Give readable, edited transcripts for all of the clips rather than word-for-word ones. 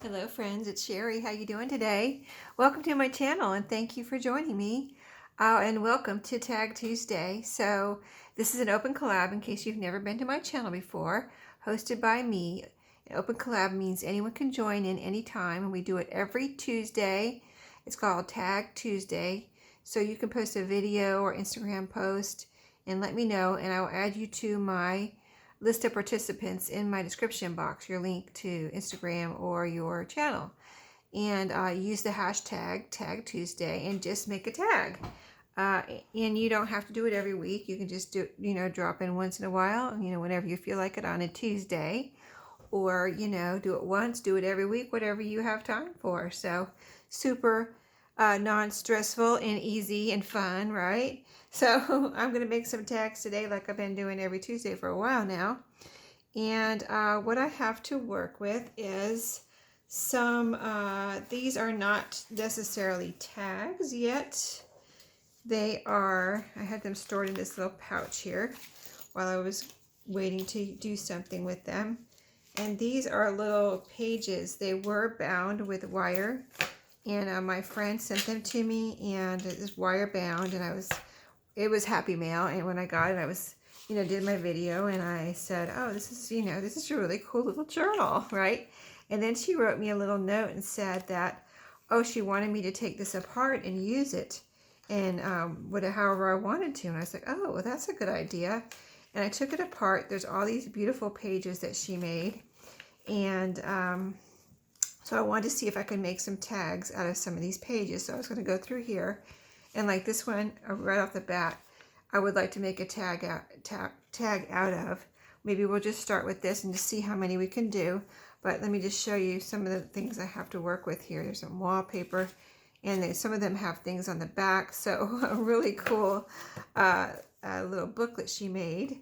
Hello friends, it's Sherry. How you doing today? Welcome to my channel and thank you for joining me. And welcome to Tag Tuesday. So this is an open collab in case you've never been to my channel before, hosted by me. An open collab means anyone can join in anytime, and we do it every Tuesday. It's called Tag Tuesday. So you can post a video or Instagram post and let me know, and I will add you to my list of participants in my description box, your link to Instagram or your channel. And use the hashtag Tag Tuesday and just make a tag. And you don't have to do it every week. You can just do, drop in once in a while, whenever you feel like it on a Tuesday. Or, do it once, do it every week, whatever you have time for. So super non-stressful and easy and fun, right? So I'm going to make some tags today like I've been doing every Tuesday for a while now. And what I have to work with is some, these are not necessarily tags yet. They are, I had them stored in this little pouch here while I was waiting to do something with them. And these are little pages. They were bound with wire, and my friend sent them to me, and it was wire bound, and it was Happy Mail. And when I got it, I was, did my video, and I said, oh, this is a really cool little journal, right? And then she wrote me a little note and said that, oh, she wanted me to take this apart and use it, and however I wanted to. And I was like, oh, well, that's a good idea. And I took it apart. There's all these beautiful pages that she made. And so I wanted to see if I could make some tags out of some of these pages. So I was going to go through here. And like this one, right off the bat, I would like to make a tag out of. Maybe we'll just start with this and just see how many we can do. But let me just show you some of the things I have to work with here. There's some wallpaper. And some of them have things on the back. So a really cool little booklet she made,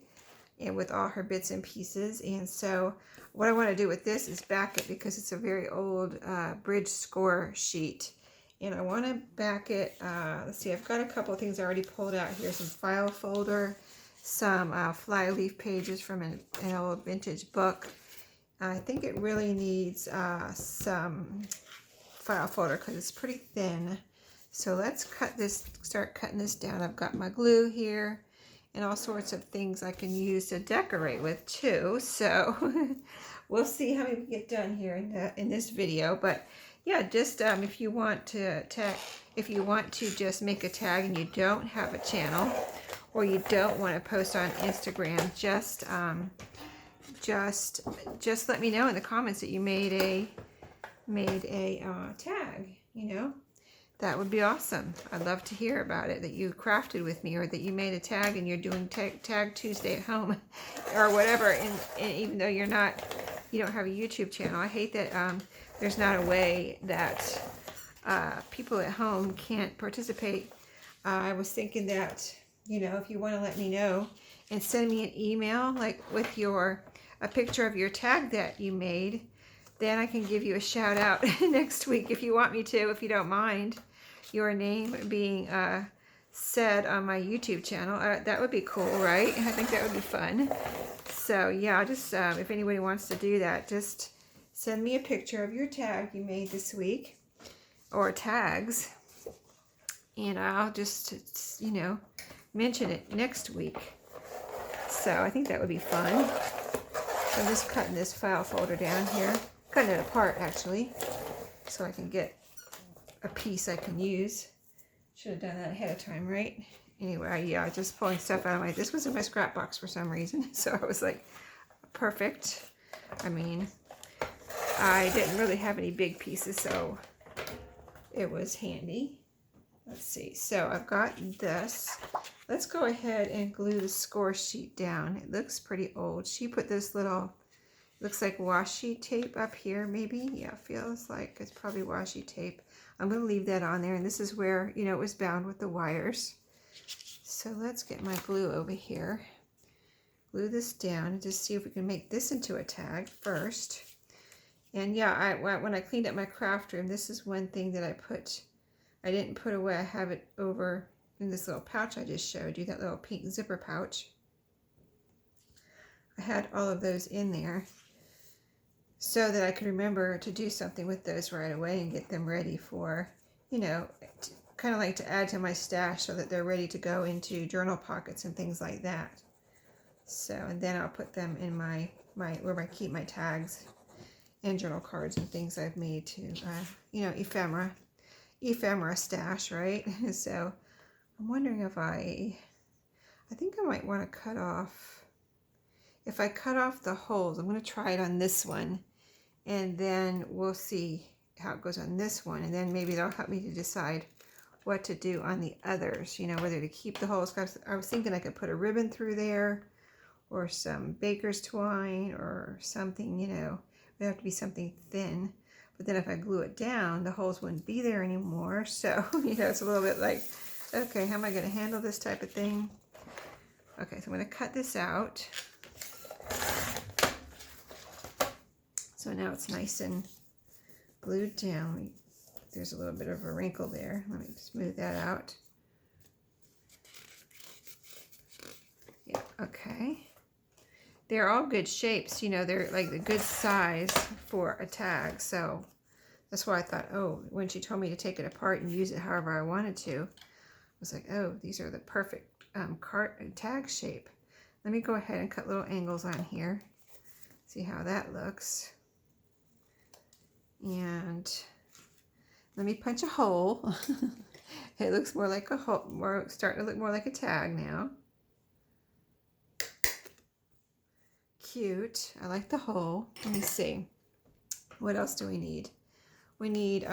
and with all her bits and pieces. And so what I want to do with this is back it, because it's a very old bridge score sheet. And I want to back it, let's see, I've got a couple of things already pulled out here. Some file folder, some flyleaf pages from an old vintage book. I think it really needs some file folder because it's pretty thin. So let's start cutting this down. I've got my glue here and all sorts of things I can use to decorate with too. So we'll see how we get done here in this video. But yeah, just if you want to just make a tag and you don't have a channel, or you don't want to post on Instagram, just let me know in the comments that you made a tag. That would be awesome. I'd love to hear about it, that you crafted with me, or that you made a tag and you're doing Tag Tuesday at home or whatever. And even though you don't have a YouTube channel, I hate that there's not a way that people at home can't participate. I was thinking that, if you want to let me know and send me an email, like with a picture of your tag that you made, then I can give you a shout out next week if you want me to, if you don't mind your name being said on my YouTube channel. That would be cool, right? I think that would be fun. So yeah, just if anybody wants to do that, just send me a picture of your tag you made this week, or tags, and I'll just, mention it next week. So I think that would be fun. So I'm just cutting this file folder down here. Cutting it apart, actually, so I can get a piece I can use. Should have done that ahead of time, right? Anyway, yeah, just pulling stuff out of this was in my scrap box for some reason, so I was like, perfect. I mean, I didn't really have any big pieces, so it was handy. Let's see, so I've got this. Let's go ahead and glue the score sheet down. It looks pretty old. She put this little, looks like washi tape up here, maybe. Yeah, feels like it's probably washi tape. I'm going to leave that on there, and this is where, it was bound with the wires. So let's get my glue over here. Glue this down and just see if we can make this into a tag first. And yeah, when I cleaned up my craft room, this is one thing that I didn't put away. I have it over in this little pouch I just showed you, that little pink zipper pouch. I had all of those in there. so that I could remember to do something with those right away and get them ready for, you know, kind of like to add to my stash so that they're ready to go into journal pockets and things like that. So, and then I'll put them in my where I keep my tags and journal cards and things I've made to, you know, ephemera stash, right? So I'm wondering if I think I might want to cut off, if I cut off the holes, I'm going to try it on this one, and then we'll see how it goes on this one, and then maybe that'll help me to decide what to do on the others, you know, whether to keep the holes. I was thinking I could put a ribbon through there, or some baker's twine, or something, you know. It would have to be something thin, but then if I glue it down, the holes wouldn't be there anymore. So, you know, it's a little bit like, okay, how am I going to handle this type of thing? Okay, so I'm going to cut this out. So now it's nice and glued down. There's a little bit of a wrinkle there. Let me smooth that out. Yeah, okay. They're all good shapes, you know, they're like the good size for a tag. So that's why I thought, oh, when she told me to take it apart and use it however I wanted to, I was like, oh, these are the perfect tag shape. Let me go ahead and cut little angles on here. See how that looks. And let me punch a hole. It looks more like a hole, starting to look more like a tag now. Cute. I like the hole. Let me see. What else do we need? We need,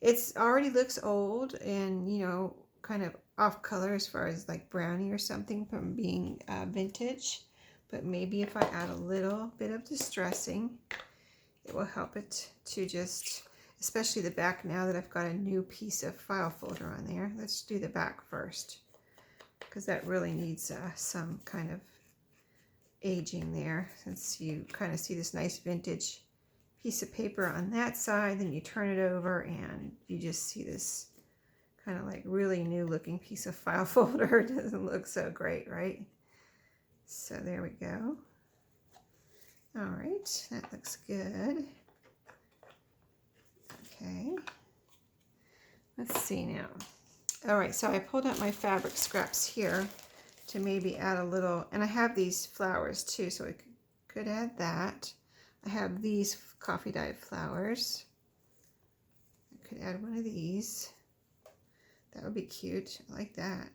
it's already looks old and, you know, kind of off color as far as like brownie or something from being vintage. But maybe if I add a little bit of distressing, it will help it to just, especially the back now that I've got a new piece of file folder on there. Let's do the back first, because that really needs some kind of aging there, since you kind of see this nice vintage piece of paper on that side, then you turn it over and you just see this kind of like really new looking piece of file folder. It doesn't look so great, right? So there we go. All right, that looks good. Okay, let's see now. All right, so I pulled out my fabric scraps here to maybe add a little, and I have these flowers too, so I could add that. I have these coffee dyed flowers. I could add one of these. That would be cute. I like that.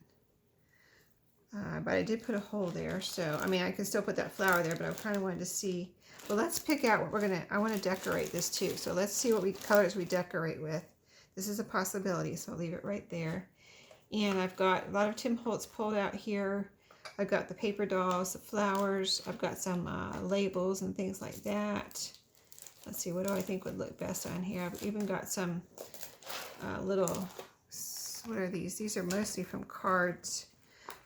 But I did put a hole there, so I mean I can still put that flower there, but I kind of wanted to see. Well, let's pick out what we're gonna. I want to decorate this too, so let's see what colors we decorate with. This is a possibility, so I'll leave it right there. And I've got a lot of Tim Holtz pulled out here. I've got the paper dolls, the flowers. I've got some labels and things like that. Let's see, what do I think would look best on here? I've even got some little, what are these? These are mostly from cards,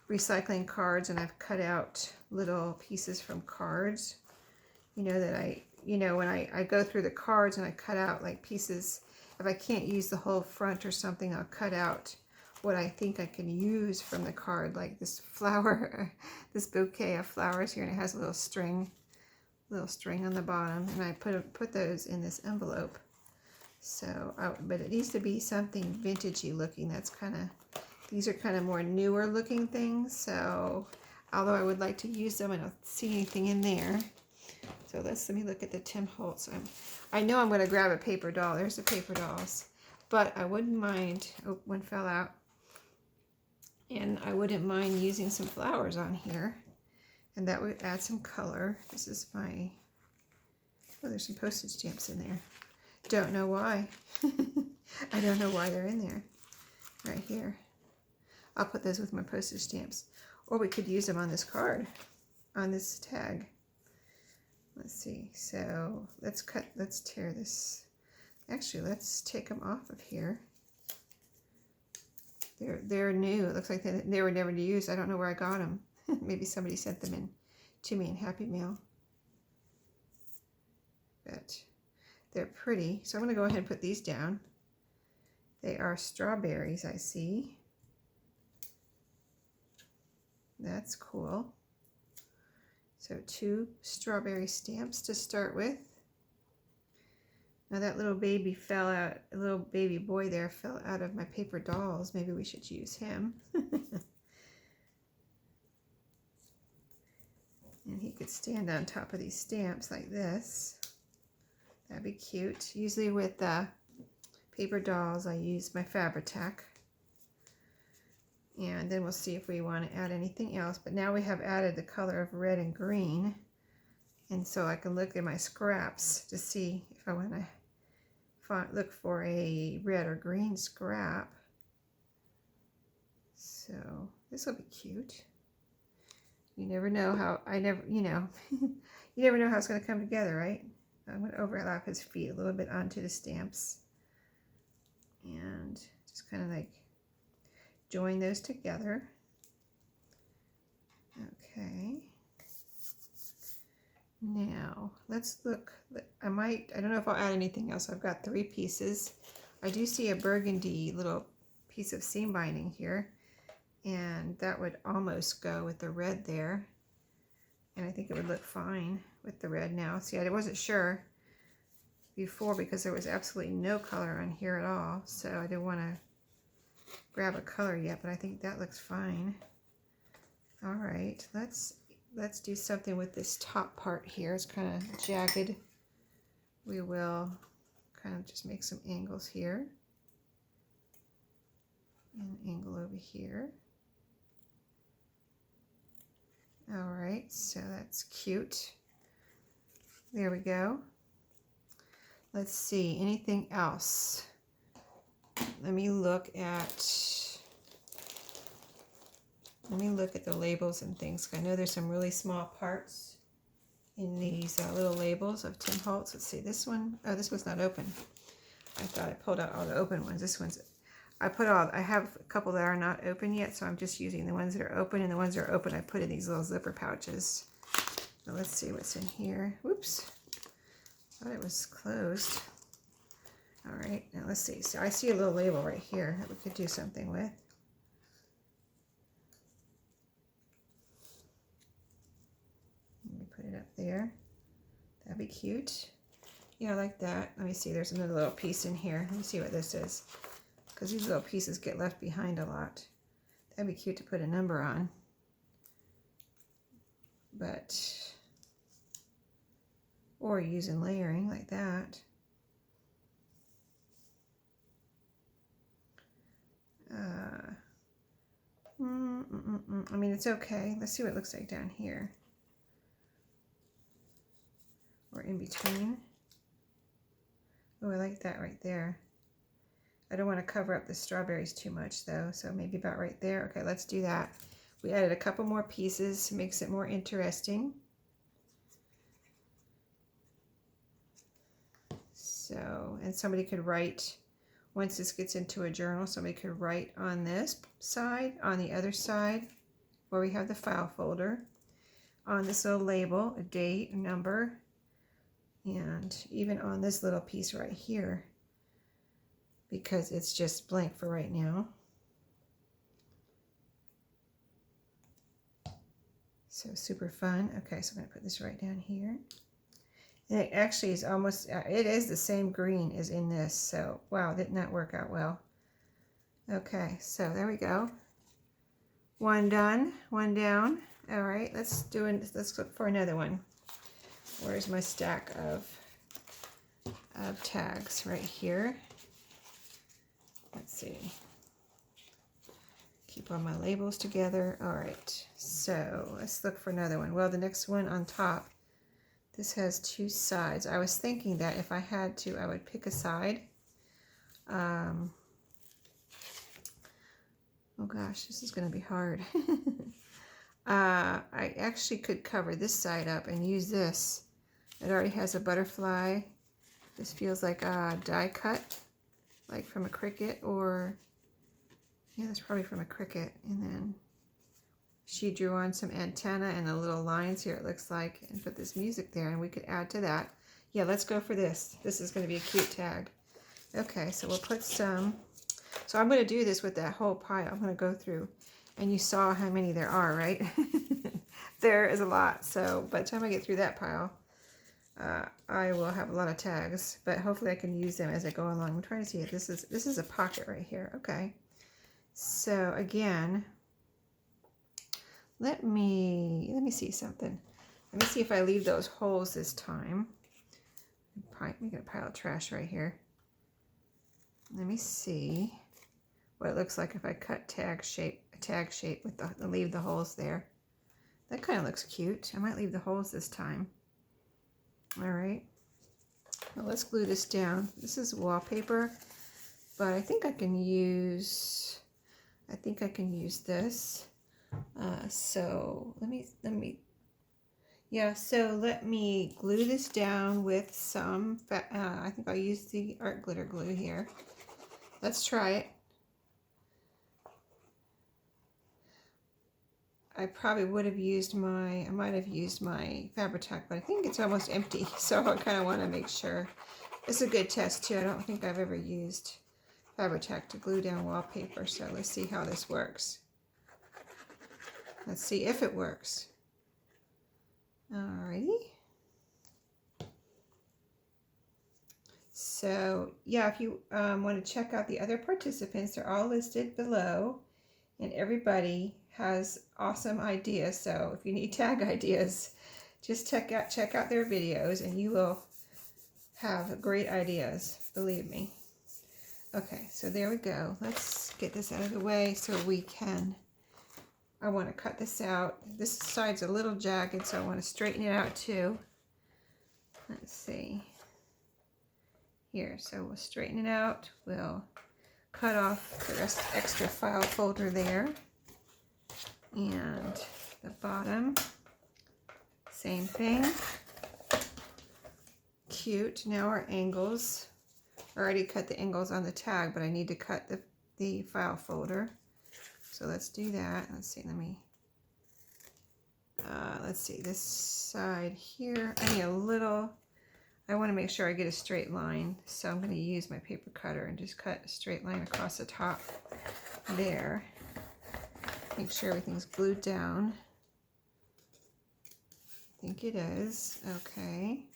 recycling cards, and I've cut out little pieces from cards. You know that when I go through the cards and I cut out like pieces, if I can't use the whole front or something, I'll cut out what I think I can use from the card, like this flower, this bouquet of flowers here, and it has a little string on the bottom, and I put those in this envelope. So, but it needs to be something vintagey looking. That's kind of, these are kind of more newer looking things. So, although I would like to use them, I don't see anything in there. So let me look at the Tim Holtz. I know I'm going to grab a paper doll. There's the paper dolls, but I wouldn't mind. Oh, one fell out. And I wouldn't mind using some flowers on here, and that would add some color. This is my, oh, there's some postage stamps in there. Don't know why. I don't know why they're in there. Right here. I'll put those with my postage stamps. Or we could use them on this card, on this tag. Let's see. So let's tear this. Actually, let's take them off of here. They're new. It looks like they were never used. I don't know where I got them. Maybe somebody sent them in to me in Happy Mail. But they're pretty. So I'm going to go ahead and put these down. They are strawberries, I see. That's cool. So 2 strawberry stamps to start with. Now that little baby fell out, a little baby boy there fell out of my paper dolls. Maybe we should use him. And he could stand on top of these stamps like this. That'd be cute. Usually with paper dolls, I use my Fabri-Tac. And then we'll see if we want to add anything else. But now we have added the color of red and green. And so I can look at my scraps to see if I want to look for a red or green scrap. So this will be cute. You never know how, you never know how it's going to come together, right? I'm going to overlap his feet a little bit onto the stamps. And just kind of like join those together. Okay. Now, let's look. I don't know if I'll add anything else. I've got 3 pieces. I do see a burgundy little piece of seam binding here. And that would almost go with the red there. And I think it would look fine with the red now. See, I wasn't sure before because there was absolutely no color on here at all. So I didn't want to grab a color yet, but I think that looks fine. All right, let's do something with this top part here. It's kind of jagged. We will kind of just make some angles here. And an angle over here. All right, so that's cute. There we go. Let's see, anything else? Let me look at the labels and things. I know there's some really small parts in these little labels of Tim Holtz. Let's see, this one. Oh, this one's not open. I thought I pulled out all the open ones. This one's, I have a couple that are not open yet, so I'm just using the ones that are open, and the ones that are open I put in these little zipper pouches. Now let's see what's in here. Whoops, thought it was closed. All right, now let's see. So I see a little label right here that we could do something with. Let me put it up there. That'd be cute. Yeah, I like that. Let me see, there's another little piece in here. Let me see what this is, because these little pieces get left behind a lot. That'd be cute to put a number on. But, or using layering like that. I mean, it's okay. Let's see what it looks like down here. Or in between. Oh, I like that right there. I don't want to cover up the strawberries too much though, so maybe about right there. Okay, let's do that. We added a couple more pieces, makes it more interesting. So, and somebody could write, once this gets into a journal, somebody could write on this side, on the other side, where we have the file folder, on this little label, a date, a number, and even on this little piece right here, because it's just blank for right now. So super fun. Okay, so I'm going to put this right down here. And it actually is almost, it is the same green as in this. So, wow, didn't that work out well? Okay, so there we go. One done, one down. All right, let's look for another one. Where's my stack of tags? Right here. Let's see. Keep all my labels together. All right, so let's look for another one. Well, the next one on top, this has 2 sides. I was thinking that if I had to, I would pick a side. Oh gosh, this is going to be hard. I actually could cover this side up and use this. It already has a butterfly. This feels like a die cut, like from a Cricut, or yeah, that's probably from a Cricut. And then she drew on some antenna and the little lines here, it looks like, and put this music there, and we could add to that. Yeah, let's go for this. This is going to be a cute tag. Okay, so we'll put some. So I'm going to do this with that whole pile. I'm going to go through, and you saw how many there are, right? There is a lot. So by the time I get through that pile, I will have a lot of tags, but hopefully I can use them as I go along. I'm trying to see if this is a pocket right here. Okay. So again, let me see something. Let me see if I leave those holes this time. I'm gonna pile of trash right here. Let me see what it looks like if I cut a tag shape with leave the holes there. That kind of looks cute. I might leave the holes this time. All right. Well, let's glue this down. This is wallpaper, but I think I can use this. So let me glue this down with some, I think I'll use the art glitter glue here. Let's try it. I probably would have used I might have used my Fabri-Tac, but I think it's almost empty, so I kind of want to make sure. It's a good test too. I don't think I've ever used Fabri-Tac to glue down wallpaper, so let's see how this works. Let's see if it works. Alrighty. So yeah, if you want to check out the other participants, they're all listed below, and everybody has awesome ideas. So if you need tag ideas, just check out their videos and you will have great ideas, believe me. Okay, so there we go. Let's get this out of the way so we can, I want to cut this out. This side's a little jagged, so I want to straighten it out too. Let's see. Here, so we'll straighten it out. We'll cut off the rest extra file folder there. And the bottom, same thing. Cute. Now our angles. I already cut the angles on the tag, but I need to cut the file folder. So let's do that. Let's see, let's see, this side here. I need a little, I want to make sure I get a straight line. So I'm going to use my paper cutter and just cut a straight line across the top there. Make sure everything's glued down. I think it is. Okay.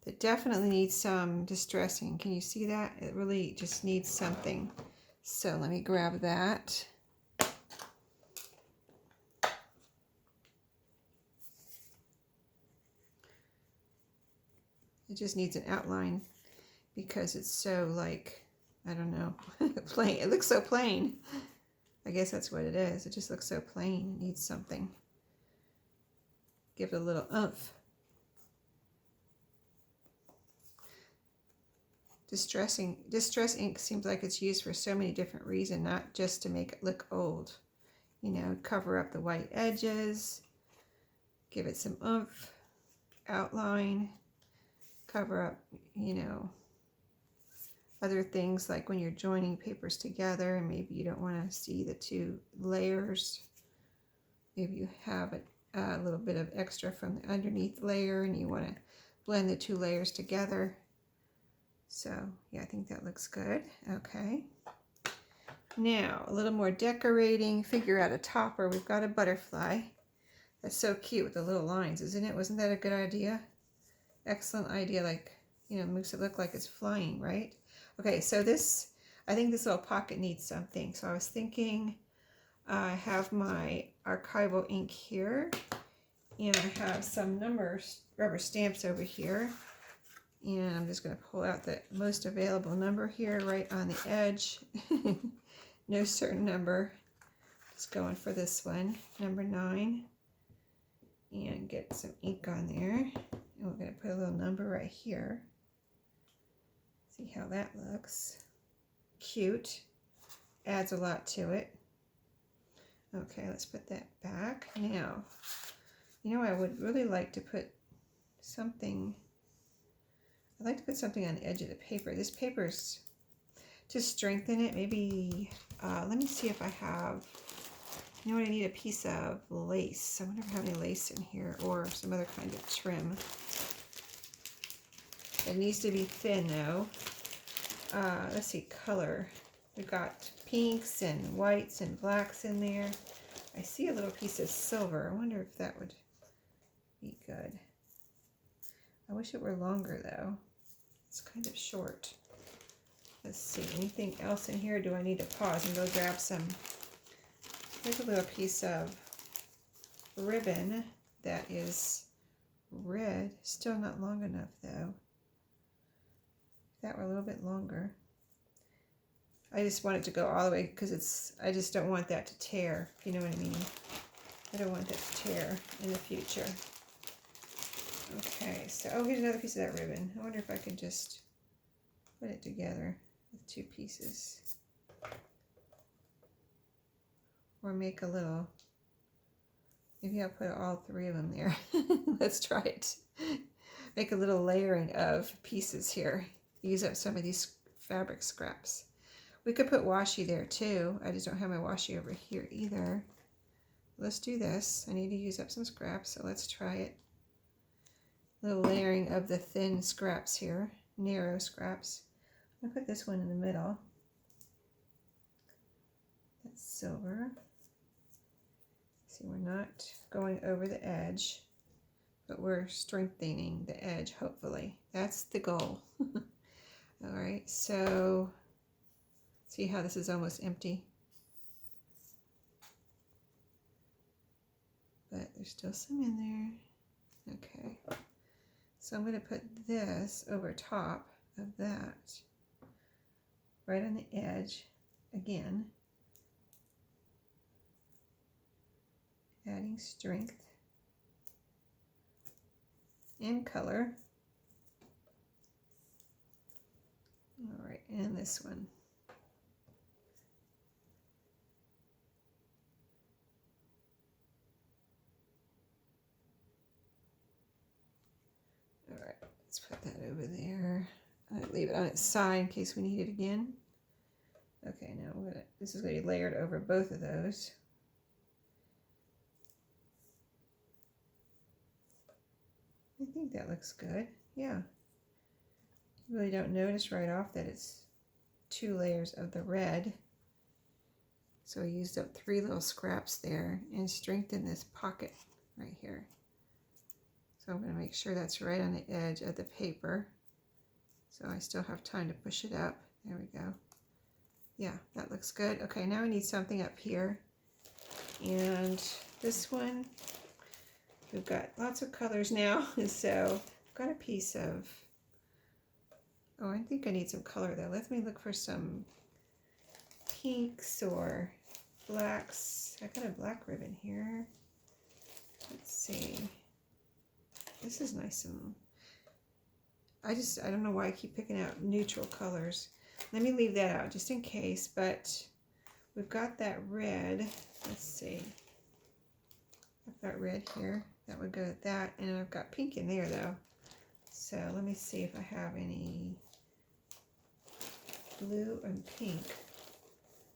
It definitely needs some distressing. Can you see that? It really just needs something. So let me grab that. It just needs an outline because it's so, like, I don't know, plain. It looks so plain. I guess that's what it is. It just looks so plain. It needs something. Give it a little oomph. Distress ink seems like it's used for so many different reasons, not just to make it look old. You know, cover up the white edges, give it some oomph, outline, cover up, you know, other things like when you're joining papers together and maybe you don't want to see the two layers. Maybe you have a little bit of extra from the underneath layer and you want to blend the two layers together. So yeah, I think that looks good. Okay. Now a little more decorating. Figure out a topper. We've got a butterfly. That's so cute with the little lines, isn't it? Wasn't that a good idea? Excellent idea. Like, you know, makes it look like it's flying, right? Okay, so this, I think this little pocket needs something. So I was thinking, I have my archival ink here, and I have some rubber stamps over here. And I'm just going to pull out the most available number here right on the edge. No certain number. Just going for this one, number 9. And get some ink on there. And we're going to put a little number right here. See how that looks. Cute. Adds a lot to it. Okay, let's put that back. Now, you know, I would really like to put something, I'd like to put something on the edge of the paper. This paper's, to strengthen it, maybe, let me see if I have, you know what, I need a piece of lace. I wonder if I have any lace in here or some other kind of trim. It needs to be thin though. Let's see, color. We've got pinks and whites and blacks in there. I see a little piece of silver. I wonder if that would be good. I wish it were longer though. It's kind of short. Let's see, anything else in here? Do I need to pause and go grab some? Here's a little piece of ribbon that is red. Still not long enough though. If that were a little bit longer. I just want it to go all the way because I just don't want that to tear, if you know what I mean. I don't want that to tear in the future. Okay, so, oh, here's another piece of that ribbon. I wonder if I could just put it together with two pieces. Or make a little, maybe I'll put all three of them there. Let's try it. Make a little layering of pieces here. Use up some of these fabric scraps. We could put washi there too. I just don't have my washi over here either. Let's do this. I need to use up some scraps, so let's try it. A little layering of the thin scraps here, narrow scraps. I'm gonna put this one in the middle. That's silver. See, we're not going over the edge, but we're strengthening the edge, hopefully. That's the goal. All right, so see how this is almost empty? But there's still some in there. Okay, so I'm going to put this over top of that, right on the edge again, adding strength and color. All right, and this one. All right, let's put that over there. I'll leave it on its side in case we need it again. Okay, now this is going to be layered over both of those. I think that looks good. Yeah. You really don't notice right off that it's 2 layers of the red. So I used up 3 little scraps there and strengthened this pocket right here. So I'm going to make sure that's right on the edge of the paper. So I still have time to push it up. There we go. Yeah, that looks good. Okay, now I need something up here. And this one, we've got lots of colors now. So I've got a piece of, oh, I think I need some color though. Let me look for some pinks or blacks. I got a black ribbon here. Let's see. This is nice and I don't know why I keep picking out neutral colors. Let me leave that out just in case, but we've got that red. Let's see. I've got red here. That would go with that. And I've got pink in there though. So let me see if I have any blue and pink.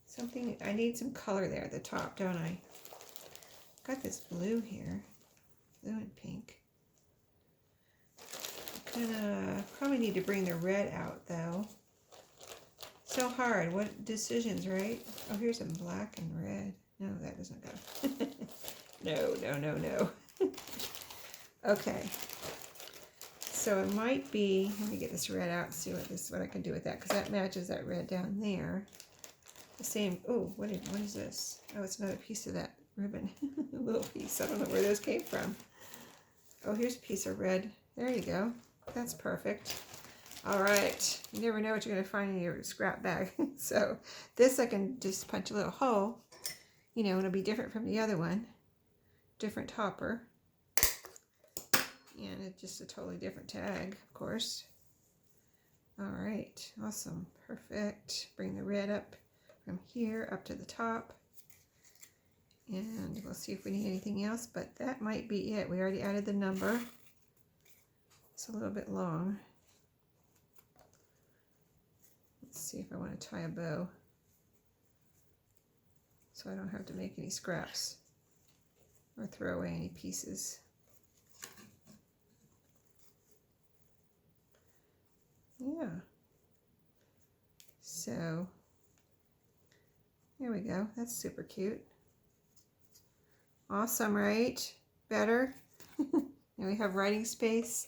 Something, I need some color there at the top, don't I? I've got this blue here. Blue and pink. Probably need to bring the red out though. So hard. What decisions, right? Oh, here's some black and red. No, that doesn't go. No. Okay. So it might be, let me get this red out and see what I can do with that, because that matches that red down there. The same, oh, what is this? Oh, it's another piece of that ribbon. A little piece. I don't know where those came from. Oh, here's a piece of red. There you go. That's perfect. All right. You never know what you're going to find in your scrap bag. So this I can just punch a little hole. You know, it'll be different from the other one. Different topper. And it's just a totally different tag, of course. All right. Awesome. Perfect. Bring the red up from here up to the top. And we'll see if we need anything else, but that might be it. We already added the number. It's a little bit long. Let's see if I want to tie a bow so I don't have to make any scraps or throw away any pieces. Yeah. So there we go. That's super cute. Awesome, right? Better? Now we have writing space.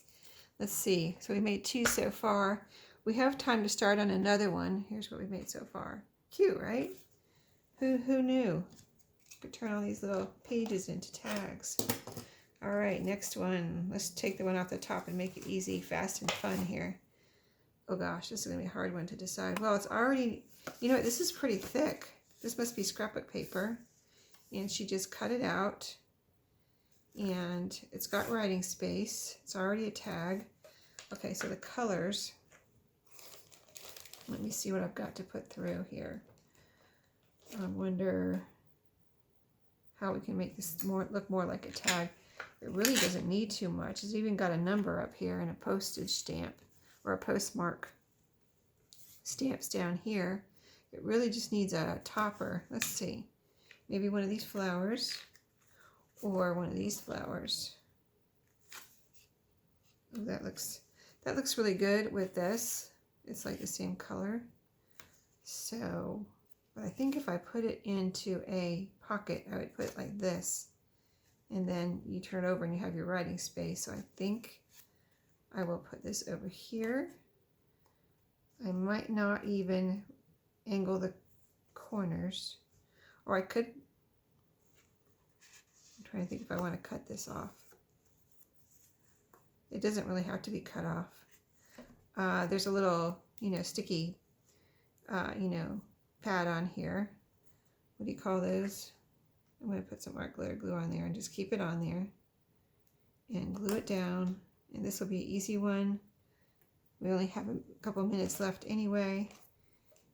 Let's see. So we made 2 so far. We have time to start on another one. Here's what we made so far. Cute, right? Who knew? Could turn all these little pages into tags. All right, next one. Let's take the one off the top and make it easy, fast, and fun here. Oh gosh, this is going to be a hard one to decide. Well, it's already, you know what, this is pretty thick. This must be scrapbook paper. And she just cut it out. And it's got writing space. It's already a tag. Okay, so the colors. Let me see what I've got to put through here. I wonder how we can make this look more like a tag. It really doesn't need too much. It's even got a number up here and a postage stamp or a postmark stamps down here. It really just needs a topper. Let's see. Maybe one of these flowers or one of these flowers. Oh, that looks really good with this. It's like the same color. So, but I think if I put it into a pocket, I would put it like this. And then you turn it over and you have your writing space. So I think I will put this over here. I might not even angle the corners. Or I could, I'm trying to think if I want to cut this off. It doesn't really have to be cut off. There's a little, sticky, pad on here. What do you call those? I'm going to put some art glitter glue on there and just keep it on there and glue it down. And this will be an easy one. We only have a couple minutes left anyway,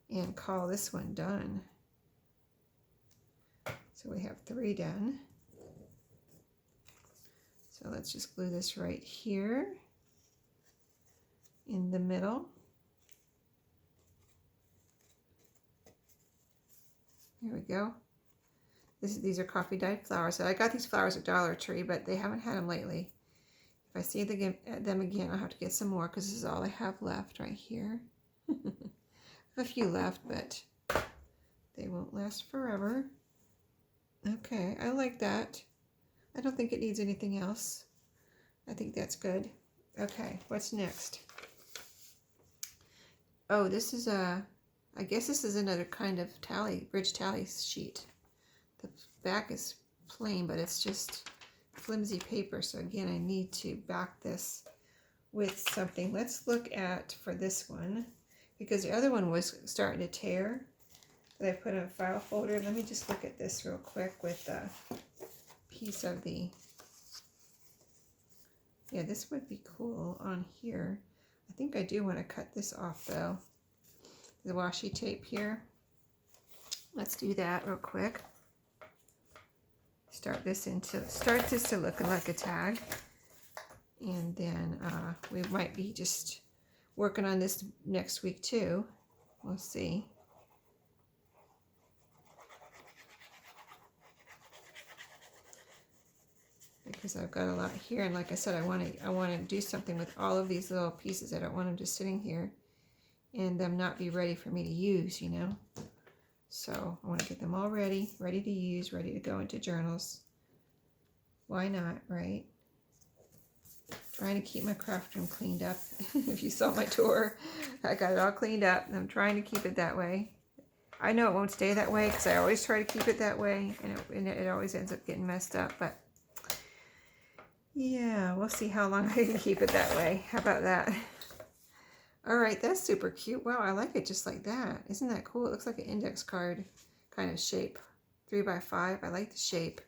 and call this one done. So we have 3 done. So let's just glue this right here in the middle. Here we go. These are coffee dyed flowers. So I got these flowers at Dollar Tree, but they haven't had them lately. If I see them again, I'll have to get some more because this is all I have left right here. I have a few left, but they won't last forever. Okay, I like that. I don't think it needs anything else. I think that's good. Okay, what's next? Oh, this is I guess this is another kind of bridge tally sheet. The back is plain, but it's just flimsy paper. So again, I need to back this with something. Let's look at, for this one, because the other one was starting to tear, that I put in a file folder. Let me just look at this real quick with a piece of the, yeah, this would be cool on here. I think I do want to cut this off though. The washi tape here. Let's do that real quick. Start this to look like a tag. And then we might be just working on this next week too. We'll see. Because I've got a lot here, and like I said, I want to do something with all of these little pieces. I don't want them just sitting here and them not be ready for me to use, So I want to get them all ready to use, ready to go into journals. Why not, right? Trying to keep my craft room cleaned up. If you saw my tour, I got it all cleaned up, and I'm trying to keep it that way. I know it won't stay that way because I always try to keep it that way, and it always ends up getting messed up, but yeah, we'll see how long I can keep it that way. How about that? All right, that's super cute. Wow, I like it just like that. Isn't that cool? It looks like an index card kind of shape. 3x5. I like the shape.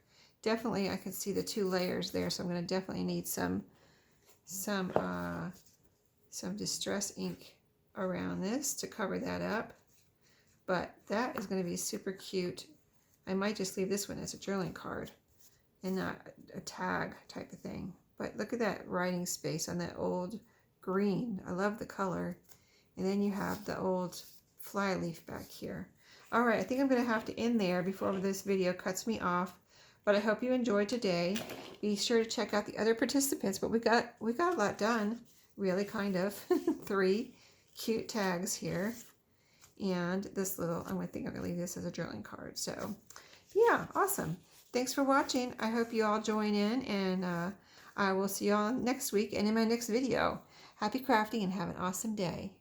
Definitely, I can see the 2 layers there, so I'm going to definitely need some distress ink around this to cover that up. But that is going to be super cute. I might just leave this one as a journaling card and not a tag type of thing. But look at that writing space on that old green. I love the color. And then you have the old fly leaf back here. All right, I think I'm going to have to end there before this video cuts me off. But I hope you enjoyed today. Be sure to check out the other participants. But we got a lot done, really, kind of. 3 cute tags here. And this little, I think I'm going to leave this as a journaling card. So, yeah, awesome. Thanks for watching. I hope you all join in, and I will see you all next week and in my next video. Happy crafting and have an awesome day.